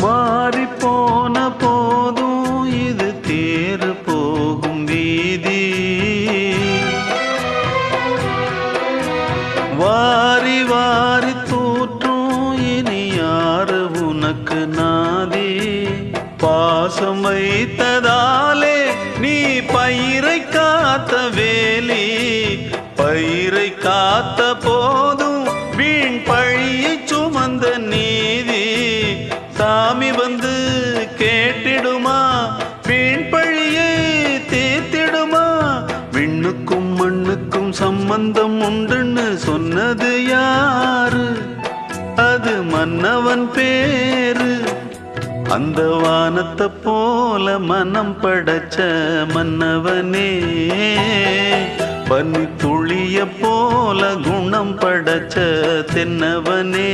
மாறி போன போதும் இது தேறு போகும் வீதி. வாரி வாரி தூற்றும் இனி யாரு உனக்கு நாதி. பாசம் வைத்ததாலே நீ பயிரை காத்த வேலி. பயிரை காத்த போதும் வீண் பழியை சுமந்த நீதி. சாமி வந்து கேட்டிடுமா, வீண் பழியை தீர்த்திடுமா. விண்ணுக்கும் மண்ணுக்கும் சம்பந்தம் உண்டுன்னு சொன்னது யாரு? அது மன்னவன் பேரு. அந்த வானத்தை போல மனம் படைச்ச மன்னவனே, பனி துளிய போல குணம் படைச்ச தென்னவனே.